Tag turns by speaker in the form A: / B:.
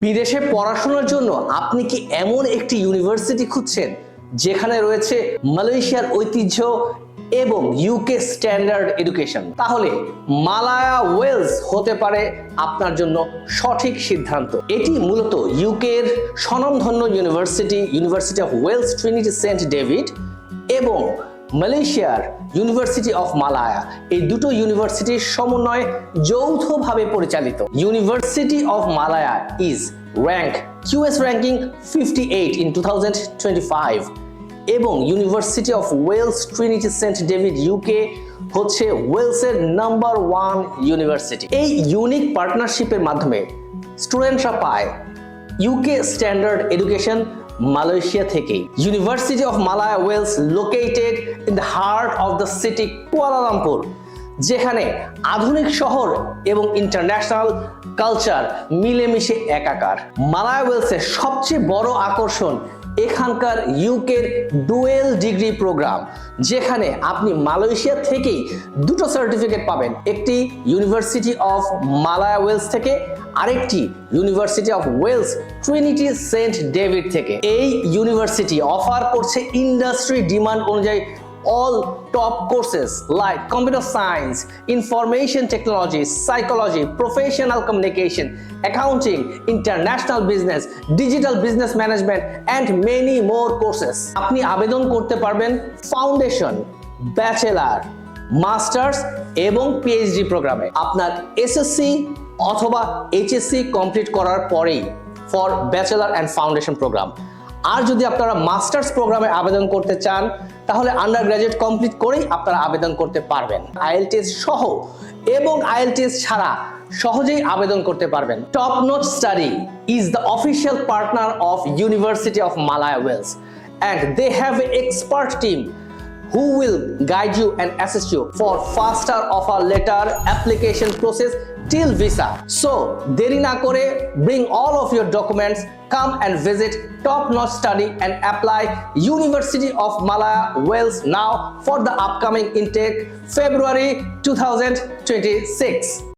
A: বিদেশে পড়াশোনার জন্য আপনি কি এমন একটি ইউনিভার্সিটি খুঁজছেন যেখানে রয়েছে মালয়েশিয়ার ঐতিহ্য এবং ইউকে স্ট্যান্ডার্ড এডুকেশন? তাহলে মালায়া ওয়েলস হতে পারে আপনার জন্য সঠিক সিদ্ধান্ত। এটি মূলত ইউকের স্বনামধন্য university of Wales Trinity Saint David এবং মালয়েশিয়ার ইউনিভার্সিটি অফ মালায়া, এই দুটো ইউনিভার্সিটির সমন্বয়ে যৌথভাবে পরিচালিত। University of Malaya is QS ranking 58 in 2025 এবং university of Wales Trinity Saint David UK হচ্ছে ওয়েলসের নাম্বার 1 ইউনিভার্সিটি। এই ইউনিক পার্টনারশিপের মাধ্যমে স্টুডেন্টরা পায় ইউকে স্ট্যান্ডার্ড এডুকেশন মালয়েশিয়া থেকে। University of Malaya Wales located in the heart of the city Kuala Lumpur, যেখানে আধুনিক শহর এবং ইন্টারন্যাশনাল কালচার মিলেমিশে একাকার। মালায়া ওয়েলসের সবচেয়ে বড় আকর্ষণ এখানকার ইউকের ডুয়েল ডিগ্রি প্রোগ্রাম, যেখানে আপনি মালয়েশিয়া থেকেই দুটো সার্টিফিকেট পাবেন, একটি ইউনিভার্সিটি অফ মালায়া ওয়েলস থেকে, আরেকটি university of Wales Trinity Saint David থেকে। এই ইউনিভার্সিটি অফার করছে ইন্ডাস্ট্রি ডিমান্ড অনুযায়ী all top courses like computer science, information technology, psychology, professional communication, accounting, international business, digital business management and many more courses. আপনি আবেদন করতে পারবেন foundation, bachelor, masters এবং PhD প্রোগ্রামে। আপনার এসএসসি অথবা এইচএসসি কমপ্লিট করার পরেই for bachelor and foundation program. আর যদি আপনারা মাস্টার্স প্রোগ্রামে আবেদন করতে চান তাহলে আন্ডার গ্রাজুয়েট কমপ্লিট করেই আপনারা আবেদন করতে পারবেন। আইএলটিএস সহ এবং আইএলটিএস ছাড়া সহজেই আবেদন করতে পারবেন। Top note study is the official partner of university of Malaya Wales and they have an expert team who will guide you and assist you for faster offer letter application process till visa. So deri na kore bring all of your documents, come and visit Top Notch Study and apply University of Malaya Wales now for the upcoming intake February 2026.